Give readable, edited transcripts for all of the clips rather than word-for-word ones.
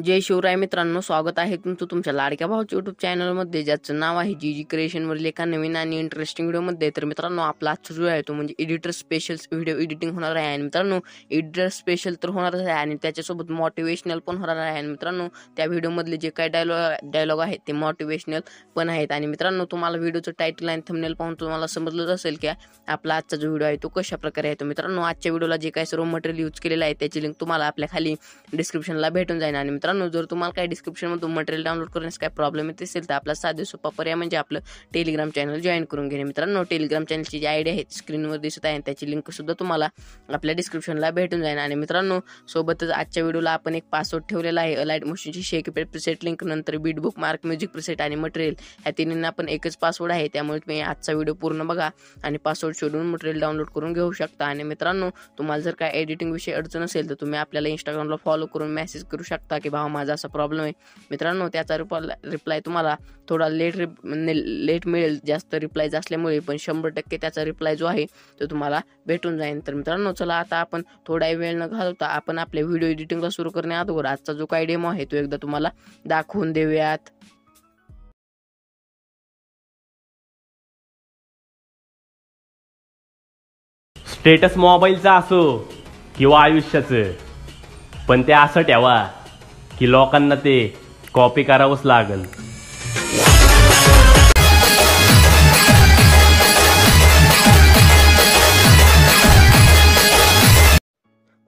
जय शिवराय मित्रांनो, स्वागत आहे तुमचं तुमच्या लाडक्या भावाच्या यूट्यूब चॅनलमध्ये, ज्याचं नाव आहे GG क्रिएशनवरील एका नवीन आणि इंटरेस्टिंग व्हिडिओमध्ये. तर मित्रांनो, आपला आजचा जो आहे तो म्हणजे एडिटर स्पेशल व्हिडिओ एडिटिंग होणार आहे. आणि मित्रांनो, एडिटर स्पेशल तर होणारच आहे आणि त्याच्यासोबत मोटिवेशनल पण होणार आहे. आणि मित्रांनो, त्या व्हिडिओमधले जे काही डायलॉग आहेत ते मोटिवेशनल पण आहेत. आणि मित्रांनो, तुम्हाला व्हिडिओचं टायटल आणि थंबनेल पाहून तुम्हाला समजलंच असेल की आपला आजचा जो व्हिडिओ आहे तो कशा प्रकारे आहे. तर मित्रांनो, आजच्या व्हिडिओला जे काही सर्व मटेरियल यूज केलेलं आहे त्याची लिंक तुम्हाला आपल्या खाली डिस्क्रिप्शनला भेटून जाईल. आणि मित्रांनो, जर तुम्हाला काही डिस्क्रिप्शनमधून मटेरियल डाउनलोड करण्यास काही प्रॉब्लेम येत असेल तर आपला साधे सोपा पर्याय म्हणजे आपलं टेलिग्राम चॅनल जॉईन करून घेणे. मित्रांनो, टेलिग्राम चॅनलची जी आयडी आहे स्क्रीनवर दिसत आहे त्याची लिंक सुद्धा तुम्हाला आपल्या डिस्क्रिप्शनला भेटून जाईल. आणि मित्रांनो, सोबतच आजच्या व्हिडिओला आपण एक पासवर्ड ठेवलेला आहे, अलाइट मोशनची 𝐬𝐤𝐵 प्रीसेट लिंक, नंतर बीट बुकमार्क, म्युझिक प्रीसेट आणि मटेरियल या तिन्हींना आपण एकच पासवर्ड आहे. त्यामुळे तुम्ही आजचा व्हिडिओ पूर्ण बघा आणि पासवर्ड शोधून मटेरियल डाउनलोड करून घेऊ शकता. आणि मित्रांनो, तुम्हाला जर काय एडिटिंग विषयी अडचण असेल तर तुम्ही आपल्याला इंस्टाग्रामला फॉलो करून मेसेज करू शकता की भावा माझा असा प्रॉब्लेम आहे. मित्रांनो, त्याचा रिप्लाय तुम्हाला थोडा लेट मिळेल, जास्त रिप्लाय असल्यामुळे, पण 100% त्याचा रिप्लाय जो आहे तो तुम्हाला भेटून जाईल. तर मित्रांनो, चला आता आपण थोडा वेळ न घालवता आपण आपल्या व्हिडिओ एडिटिंगला सुरू करण्याअगोदर आजचा जो काही डेमो आहे तो एकदा तुम्हाला दाखवून देऊयात. स्टेटस मोबाईलचा असो किंवा आयुष्याचं, पण ते असं ठेवा की लोकांना ते कॉपी करावंच लागेल.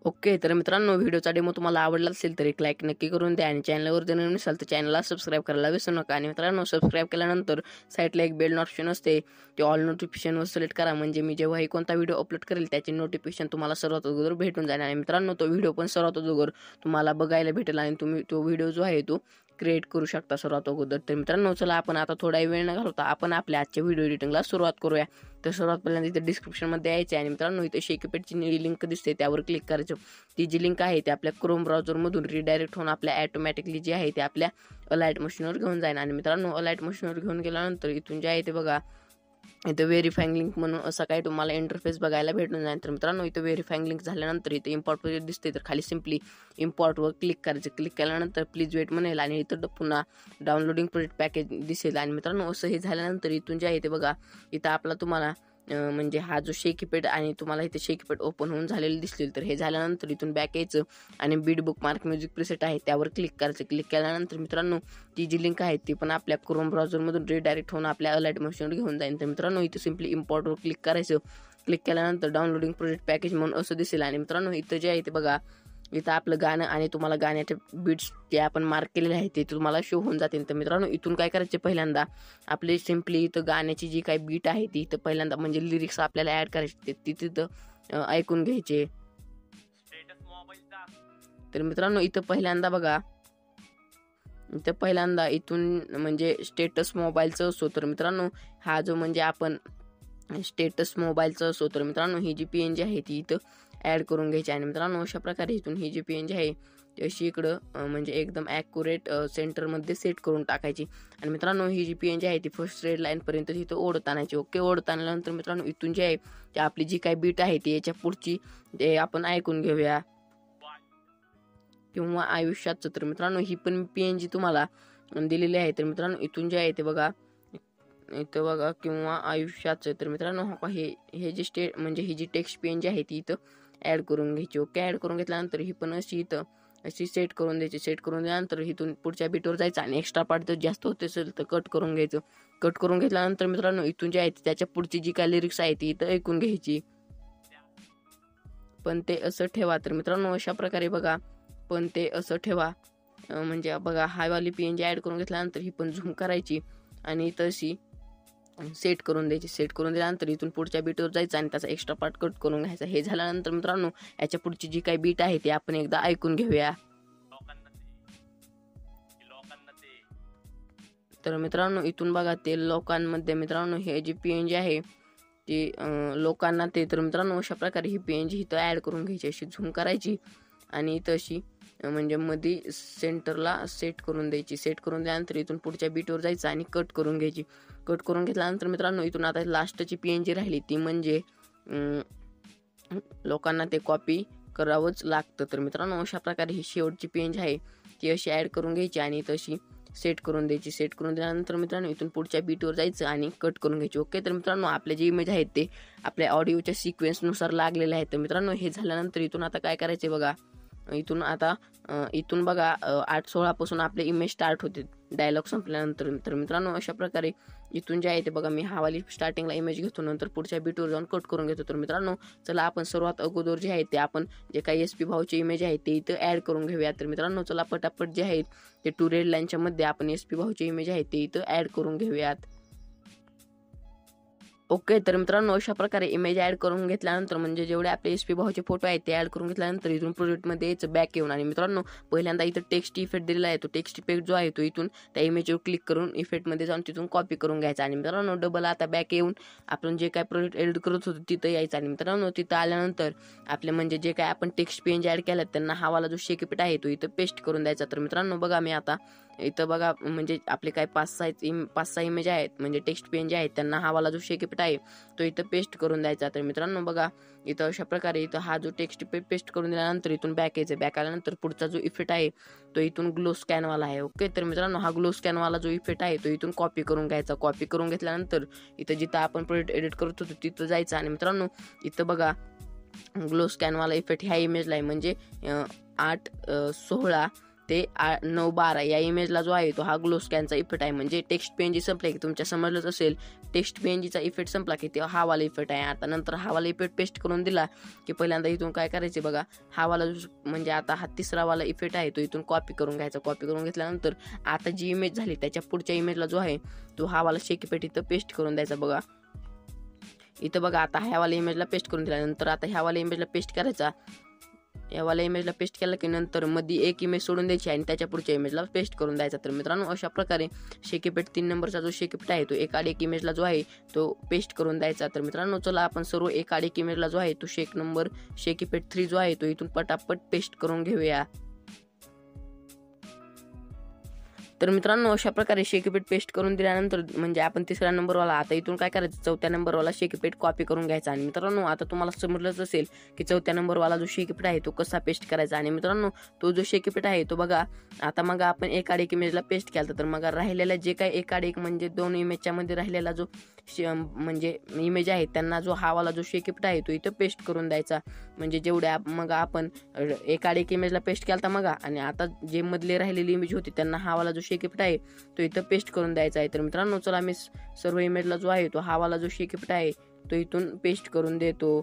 ओके, तर मित्रांनो, व्हिडिओचा डेमो तुम्हाला आवडला असेल तर एक लाईक नक्की करून द्या आणि चॅनलवर जर नवीन असाल तर चॅनलला सबस्क्राईब करायला विसरू नका. आणि मित्रांनो, सबस्क्राईब केल्यानंतर साईडला एक बेल ऑप्शन असते, ते ऑल नोटिफिकेशनवर सिलेक्ट करा, म्हणजे मी जेव्हाही कोणता व्हिडिओ अपलोड करेल त्याची नोटिफिकेशन तुम्हाला सर्वात अगोदर भेटून जाईल. आणि मित्रांनो, तो व्हिडिओ पण सर्वात अगोदर तुम्हाला बघायला भेटेल आणि तुम्ही तो व्हिडिओ जो आहे तो क्रिएट करू शकता सर्वात अगोदर. तर मित्रांनो, चला आपण आता थोडा वेळ न घालवता आपण आपल्या आजच्या व्हिडिओ एडिटिंगला सुरुवात करूया. तर सर्वात पहिल्यांदा इथे डिस्क्रिप्शनमध्ये यायचं आहे आणि मित्रांनो, इथे 𝐬𝐤𝐵ची निळी लिंक दिसते त्यावर क्लिक करायचं. ती जी लिंक आहे ती आपल्या क्रोम ब्राउझरमधून रिडायरेक्ट होऊन आपल्या ऑटोमॅटिकली जे आहे ते आपल्या अलाइट मशीनवर घेऊन जाईल. आणि मित्रांनो, अलाइट मशीनवर घेऊन गेल्यानंतर इथून जे आहे ते बघा, इथं व्हेरीफाईंग लिंक म्हणून असं काही तुम्हाला इंटरफेस बघायला भेटून जाईल. तर मित्रांनो, इथं व्हेरीफाईंग लिंक झाल्यानंतर इथे इम्पॉर्ट प्रोजेक्ट दिसते, तर खाली सिम्पली इम्पॉर्टवर क्लिक करायचं. क्लिक केल्यानंतर प्लीज वेट म्हणेल आणि इथं पुन्हा डाउनलोडिंग प्रोजेक्ट पॅकेज दिसेल. आणि मित्रांनो, असं हे झाल्यानंतर इथून जे आहे ते बघा, इथं आपला तुम्हाला म्हणजे हा जो 𝐬𝐤𝐵 आणि तुम्हाला इथे 𝐬𝐤𝐵 ओपन होऊन झालेली दिसतील. तर हे झाल्यानंतर इथून बॅक यायचं आणि बीट बुकमार्क म्युझिक प्रीसेट आहे त्यावर क्लिक करायचं. क्लिक केल्यानंतर मित्रांनो, ती जी लिंक आहे ती पण आपल्या क्रोम ब्राउझरमधून रिडायरेक्ट होऊन आपल्या अलाइट मशीनवर घेऊन जाईल. तर मित्रांनो, इथे सिम्पली इम्पॉर्टवर क्लिक करायचं. क्लिक केल्यानंतर डाउनलोडिंग प्रोजेक्ट पॅकेज म्हणून असं दिसेल. आणि मित्रांनो, इथं जे आहे ते बघा, इथं आपलं गाणं आणि तुम्हाला गाण्याचे बीट्स जे आपण मार्क केलेले आहेत ते तुम्हाला शो होऊन जातील. तर मित्रांनो, इथून काय करायचे, पहिल्यांदा आपले सिम्पली इथं गाण्याची जी काही बीट आहे ती इथं पहिल्यांदा म्हणजे लिरिक्स आपल्याला ॲड करायचे ती तिथं ऐकून घ्यायचे. तर मित्रांनो, इथं पहिल्यांदा बघा, इथं पहिल्यांदा इथून म्हणजे स्टेटस मोबाईलचं असो, तर मित्रांनो हा जो म्हणजे आपण स्टेटस मोबाईलचं असो, तर मित्रांनो ही जी PNG आहे ती इथं ॲड करून घ्यायची. आणि मित्रांनो, अशा प्रकारे इथून ही जी PNG आहे ती अशी इकडं म्हणजे एकदम ॲक्युरेट सेंटरमध्ये सेट करून टाकायची. आणि मित्रांनो, ही जी PNG आहे ती फर्स्ट रेड लाईनपर्यंत तिथं ओढत आणायची. ओके, ओढत आणल्यानंतर मित्रांनो, इथून जे आहे ते आपली जी काही बीट आहे ती याच्या पुढची ते आपण ऐकून घेऊया किंवा आयुष्याचं. तर मित्रांनो, ही पण PNG तुम्हाला दिलेली आहे. तर मित्रांनो, इथून जे आहे ते बघा, इथं बघा किंवा आयुष्याचं. तर मित्रांनो, हे जे म्हणजे ही जी टेक्स्ट PNG आहे ती इथं ॲड करून घ्यायची. ओके, ॲड करून घेतल्यानंतर ही पण अशी इथं अशी सेट करून द्यायची. सेट करून दिल्यानंतर इथून पुढच्या बीटवर जायचं आणि एक्स्ट्रा पार्ट जर जास्त होत असेल तर कट करून घ्यायचं. कट करून घेतल्यानंतर मित्रांनो, इथून जे आहे त्याच्या पुढची जी काय लिरिक्स आहे ती इथं ऐकून घ्यायची, पण ते असं ठेवा. तर मित्रांनो, अशा प्रकारे बघा, पण ते असं ठेवा म्हणजे बघा, हायवाली PNG ॲड करून घेतल्यानंतर ही पण झूम करायची आणि तशी सेट करून द्यायची. सेट करून दिल्यानंतर इथून पुढच्या बीटवर जायचं आणि त्याचा एक्स्ट्रा पार्ट कट करून घ्यायचा. हे झाल्यानंतर मित्रांनो, याच्या पुढची जी काही बीट आहे ती आपण एकदा ऐकून घेऊया. तर मित्रांनो, इथून बघा, ते लोकांमध्ये मित्रांनो हे जी PNG आहे ती लोकांना ते. तर मित्रांनो, अशा प्रकारे ही PNG इथं ॲड करून घ्यायची, अशी झूम करायची आणि इथं अशी म्हणजे मध्ये सेंटरला सेट करून द्यायची. सेट करून दिल्यानंतर इथून पुढच्या बीटवर जायचं आणि कट करून घ्यायची. कट करून घेतल्यानंतर मित्रांनो, इथून आता लास्टची PNG राहिली ती म्हणजे लोकांना ते कॉपी करावंच लागतं. तर मित्रांनो, अशा प्रकारे ही शेवटची PNG आहे ती अशी ॲड करून घ्यायची आणि तशी सेट करून द्यायची. सेट करून दिल्यानंतर मित्रांनो इथून पुढच्या बीटवर जायचं आणि कट करून घ्यायची. ओके, तर मित्रांनो आपले जे इमेज आहेत ते आपल्या ऑडिओच्या सिक्वेन्सनुसार लागलेले आहेत. तर मित्रांनो हे झाल्यानंतर इथून आता काय करायचे बघा, इथून बघा 8:16 पासून आपले इमेज स्टार्ट होते डायलॉग संपल्यानंतर. तर मित्रांनो अशा प्रकारे इथून जे आहे ते बघा, मी हावाली स्टार्टिंगला इमेज घेतो, नंतर पुढच्या बीटवर जाऊन कट करून घेतो. तर मित्रांनो चला आपण सर्वात अगोदर जे आहे ते आपण जे काही 𝐕 भाऊचे इमेज आहे ते इथं ॲड करून घेऊया. तर मित्रांनो चला पटापट जे आहेत ते 2 रेड लाईनच्या मध्ये आपण 𝐕 भाऊचे इमेज आहे ते इथं ॲड करून घेऊयात. ओके, तर मित्रांनो अशा प्रकारे इमेज ॲड करून घेतल्यानंतर म्हणजे जेवढे आपले 𝐕 भाऊचे फोटो आहेत ते ॲड करून घेतल्यानंतर इथून प्रोजेक्टमध्ये यायचं बॅक येऊन आणि मित्रांनो पहिल्यांदा इथं टेक्स्ट इफेक्ट दिलेला आहे. तो टेक्स्ट इफेक्ट जो आहे तो इथून त्या इमेजवर क्लिक करून इफेक्टमध्ये जाऊन तिथून कॉपी करून घ्यायचा आणि मित्रांनो डबल आता बॅक येऊन आपण जे काय प्रोजेक्ट एडिट करत होतो तिथं यायचं आणि मित्रांनो तिथं आल्यानंतर आपले म्हणजे जे काय आपण टेक्स्ट PNG ॲड केला त्यांना हावाला जो शेकपीट आहे तो इथं पेस्ट करून द्यायचा. तर मित्रांनो बघा मी आता इथं बघा म्हणजे आपले काय 5-6 इमेज आहेत म्हणजे टेक्स्ट PNG आहेत त्यांना हावाला जो शेकपीट आहे तो इथं पेस्ट करून द्यायचा. तर मित्रांनो बघा इथं अशा प्रकारे इथं हा जो टेक्स्ट पेस्ट करून दिल्यानंतर इथून बॅक यायचं. बॅक आल्यानंतर पुढचा जो इफेक्ट आहे तो इथून ग्लो स्कॅनवाला आहे. ओके, तर मित्रांनो हा ग्लो स्कॅनवाला जो इफेक्ट आहे तो इथून कॉपी करून घ्यायचा. कॉपी करून घेतल्यानंतर इथं जिथं आपण प्रोजेक्ट एडिट करत होतो तिथं जायचं आणि मित्रांनो इथं बघा ग्लो स्कॅनवाला इफेक्ट ह्या इमेजला आहे म्हणजे 8:16 ते 9:12 या इमेजला जो आहे तो हा ग्लो स्कॅनचा इफेक्ट आहे. म्हणजे टेक्स्ट PNG संपला की तुमच्या समजलंच असेल टेक्स्ट PNGचा इफेक्ट संपला की तेव्हा हा वाला इफेक्ट आहे. आता नंतर हा वाला इफेक्ट पेस्ट करून दिला की पहिल्यांदा इथून काय करायचे बघा, हा वाला म्हणजे आता हा 3रा वाला इफेक्ट आहे तो इथून कॉपी करून घ्यायचा. कॉपी करून घेतल्यानंतर आता जी इमेज झाली त्याच्या पुढच्या इमेजला जो आहे तो हा वाला शेकीपेट इथं पेस्ट करून द्यायचा. बघा इथं बघा आता ह्या वाला इमेजला पेस्ट करून दिल्यानंतर आता ह्या वाला इमेजला पेस्ट करायचा. यावाला इमेजला पेस्ट केला की नंतर मध्ये एक इमेज सोडून द्यायची आणि त्याच्या पुढच्या इमेजला पेस्ट करून द्यायचा. तर मित्रांनो अशा प्रकारे शेकीपेट 3 नंबरचा जो शेकीपेट आहे तो एकाड एक इमेजला जो आहे तो पेस्ट करून द्यायचा. तर मित्रांनो चला आपण सर्व एकाड एक इमेजला जो आहे तो शेकीपेट 3 जो आहे तो इथून पटापट पेस्ट करून घेऊया. तर मित्रांनो अशा प्रकारे शेकीपेट पेस्ट करून दिल्यानंतर म्हणजे आपण 3रा नंबरवाला आता इथून काय करायचं 4थ्या नंबरवाला शेकीपेट कॉपी करून घ्यायचा आणि मित्रांनो आता तुम्हाला समजलंच असेल की 4थ्या नंबरवाला जो शेकीपेट आहे तो कसा पेस्ट करायचा. आणि मित्रांनो तो जो शेकीपेट आहे तो बघा आता मग आपण एकाड एक इमेजला पेस्ट केला तर मग राहिलेला जे काय एकाड एक म्हणजे 2 इमेजच्या मध्ये राहिलेला जो म्हणजे इमेज आहे त्यांना जो हा वाला जो शेकीपेट आहे तो इथं पेस्ट करून द्यायचा. म्हणजे जेवढ्या मग आपण एकाड एक इमेजला पेस्ट केला मग आणि आता जे मधले राहिलेली इमेज होती त्यांना हा वाला जो शेकीपेट आहे तो इथं पेस्ट करून द्यायचा आहे. तर मित्रांनो चला मी सर्व इमेजला जो आहे तो हा वाला जो शेकीपेट आहे तो इथून पेस्ट करून देतो.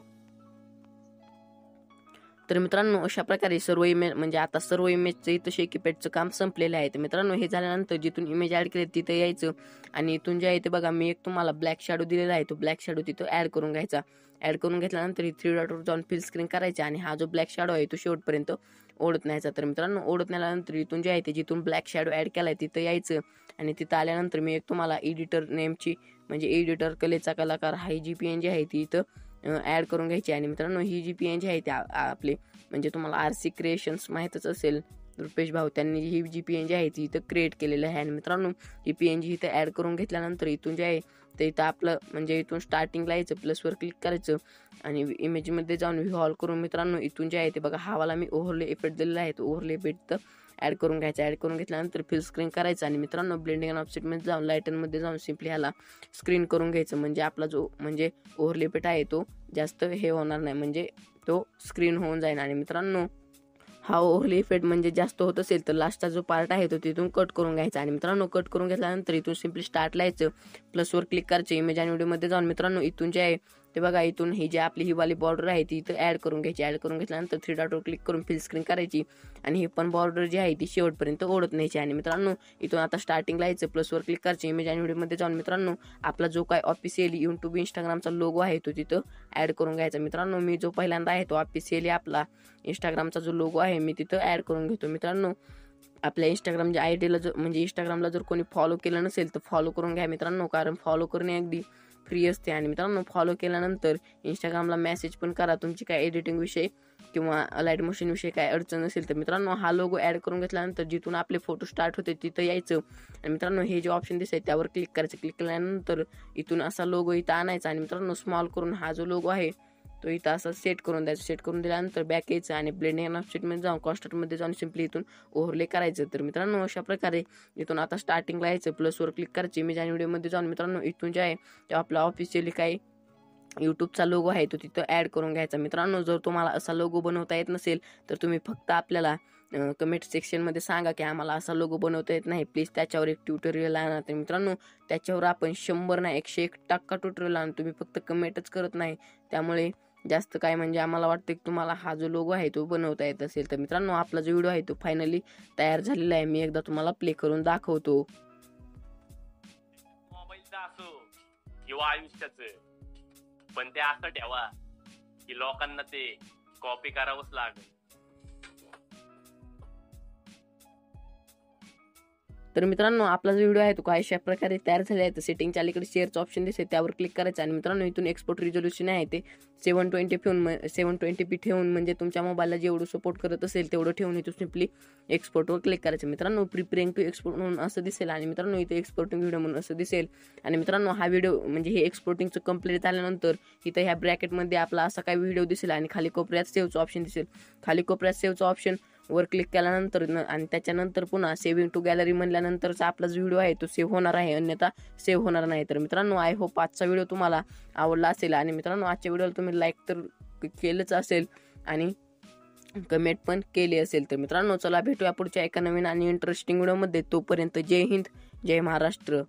तर मित्रांनो अशा प्रकारे सर्व इमेज म्हणजे आता सर्व इमेजचं इथं शेकीपेटचं काम संपलेलं आहे. तर मित्रांनो हे झाल्यानंतर जिथून इमेज ॲड केले तिथं यायचं आणि इथून जे आहे ते बघा मी एक तुम्हाला ब्लॅक शॅडो दिलेला आहे तो ब्लॅक शॅडो तिथं ॲड करून घ्यायचा. ॲड करून घेतल्यानंतर 3 डॉटवर जाऊन फिल स्क्रीन करायचे आणि हा जो ब्लॅक शॅडो आहे तो शेवटपर्यंत ओढत न्यायचा. तर मित्रांनो ओढत नेल्यानंतर इथून जे आहे ते जिथून ब्लॅक शॅडो ॲड केलाय तिथं यायचं आणि तिथं आल्यानंतर मी एक तुम्हाला एडिटर नेमची म्हणजे एडिटर कलेचा कलाकार हा जी PNG आहे ती इथं ॲड करून घ्यायची. आणि मित्रांनो ही जी PNG आहे त्या आपले म्हणजे तुम्हाला RC क्रिएशन्स माहीतच असेल 𝗵𝗵𝘅 भाऊ त्यांनी ही जी PNG आहे ती इथं क्रिएट केलेलं आहे. आणि मित्रांनो ही PNG इथं ॲड करून घेतल्यानंतर इथून जे आहे ते इथं आपलं म्हणजे इथून स्टार्टिंगला यायचं प्लसवर क्लिक करायचं आणि इमेजमध्ये जाऊन व्ह्यू ऑल करून मित्रांनो इथून जे आहे ते बघा हा वाला मी ओव्हरले इफेक्ट दिलेला आहे तो ओव्हरले इफेक्ट ॲड करून घ्यायचा. ॲड करून घेतल्यानंतर फिल स्क्रीन करायचं आणि मित्रांनो ब्लेंडिंग अँड ऑफसेटमध्ये जाऊन लायटनमध्ये जाऊन सिम्पली ह्याला स्क्रीन करून घ्यायचं. म्हणजे आपला जो म्हणजे ओव्हरले इफेक्ट आहे तो जास्त हे होणार नाही म्हणजे तो स्क्रीन होऊन जाईल. आणि मित्रांनो हा ओव्हरले इफेक्ट म्हणजे जास्त होत असेल तर लास्टचा जो पार्ट आहे तो तिथून कट करून घ्यायचा. आणि मित्रांनो कट करून घेतल्यानंतर इथून सिम्पली स्टार्टला यायचं प्लसवर क्लिक करायचं इमेज आणि व्हिडिओमध्ये जाऊन मित्रांनो इथून जे आहे ते बघा इथून ही जी आपली ही वाली बॉर्डर आहे ती इथं ॲड करून घ्यायची. ॲड करून घेतल्यानंतर 3 डॉटवर क्लिक करून फिल स्क्रीन करायची आणि ही पण बॉर्डर जी आहे ती शेवटपर्यंत ओढत न्यायची. आणि मित्रांनो इथून आता स्टार्टिंगला यायचं प्लसवर क्लिक करायचं इमेज आणि व्हिडिओमध्ये जाऊन मित्रांनो आपला जो काय ऑफिशियली YouTube इंस्टाग्रामचा लोगो आहे तो तिथं ॲड करून घ्यायचा. मित्रांनो मी जो पहिल्यांदा आहे तो ऑफिशियली आपला इंस्टाग्रामचा जो लोगो आहे मी तिथं ॲड करून घेतो. मित्रांनो आपल्या इंस्टाग्रामच्या IDला म्हणजे इंस्टाग्रामला जर कोणी फॉलो केलं नसेल तर फॉलो करून घ्या मित्रांनो कारण फॉलो करणे अगदी फ्री असते. आणि मित्रांनो फॉलो केल्यानंतर इंस्टाग्रामला मेसेज पण करा तुमची काय एडिटिंग विषयी किंवा अलाइट मोशन विषयी काय अडचण असेल तर. मित्रांनो हा लोगो ॲड करून घेतल्यानंतर जिथून आपले फोटो स्टार्ट होते तिथं यायचं आणि मित्रांनो हे जे ऑप्शन दिसत आहे त्यावर क्लिक करायचं. क्लिक केल्यानंतर इथून असा लोगो इथं आणायचा आणि मित्रांनो स्मॉल करून हा जो लोगो आहे तो इथं असं सेट करून द्यायचा. सेट करून दिल्यानंतर बॅक यायचं आणि ब्लेंडिंग ऑप्शनमध्ये जाऊन कॉन्स्टंटमध्ये जाऊन सिम्पली इथून ओव्हरले करायचं. तर मित्रांनो अशा प्रकारे इथून आता स्टार्टिंगला यायचं, प्लसवर क्लिक करायची, इमेज आणि व्हिडिओमध्ये जाऊन मित्रांनो इथून जे आहे ते आपला ऑफिशियली काही यूट्यूबचा लोगो आहे तो तिथं ॲड करून घ्यायचा. मित्रांनो जर तुम्हाला असा लोगो बनवता येत नसेल तर तुम्ही फक्त आपल्याला कमेंट सेक्शनमध्ये सांगा की आम्हाला असा लोगो बनवता येत नाही, प्लीज त्याच्यावर एक ट्युटोरियल आणा. तर मित्रांनो त्याच्यावर आपण 100 नाही 101% ट्युटोरियल आणू, तुम्ही फक्त कमेंटच करत नाही. त्यामुळे जास्त काय म्हणजे आम्हाला वाटतं की तुम्हाला हा जो लोगो आहे तो बनवता येत असेल. तर मित्रांनो आपला जो व्हिडिओ आहे तो फायनली तयार झालेला आहे. मी एकदा तुम्हाला प्ले करून दाखवतो. मोबाईलचा असो किंवा आयुष्याचं, पण ते असं ठेवा की लोकांना ते कॉपी करावंच लागेल. तर मित्रांनो आपला जो व्हिडिओ आहे तो अशा प्रकारे तयार झाला आहे. तर सेटिंगच्या अलीकडे शेअरचं ऑप्शन दिसेल त्यावर क्लिक करायचं आणि मित्रांनो इथून एक्सपोर्ट रिझोल्यूशन आहे ते 720p ठेवून म्हणजे तुमच्या मोबाईलला जेवढं सपोर्ट करत असेल तेवढं ठेवून इथून सिम्पली एक्सपोर्टवर क्लिक करायचं. मित्रांनो प्रिपेअरिंग टू एक्सपोर्ट म्हणून असं दिसेल आणि मित्रांनो इथे एक्सपोर्टिंग व्हिडिओ म्हणून असं दिसेल. आणि मित्रांनो हा व्हिडिओ म्हणजे हे एक्सपोर्टिंगचं कंप्लीट झाल्यानंतर इथं ह्या ब्रॅकेटमध्ये आपला असा काही व्हिडिओ दिसेल आणि खाली कोपऱ्यात सेव्हचं ऑप्शन दिसेल. खाली कोपऱ्यात सेव्हचं ऑप्शन वर क्लिक केल्यानंतर आणि त्याच्यानंतर पुन्हा सेव्हिंग टू गॅलरी म्हणल्यानंतरचा आपला जो व्हिडिओ आहे तो सेव्ह होणार आहे, अन्यथा सेव्ह होणार नाही. तर मित्रांनो आय होप आजचा व्हिडिओ तुम्हाला आवडला असेल आणि मित्रांनो आजच्या व्हिडिओला तुम्ही लाईक तर केलंच असेल आणि कमेंट पण केली असेल. तर मित्रांनो चला भेटूया पुढच्या एका नवीन आणि इंटरेस्टिंग व्हिडिओमध्ये. तोपर्यंत जय हिंद, जय महाराष्ट्र.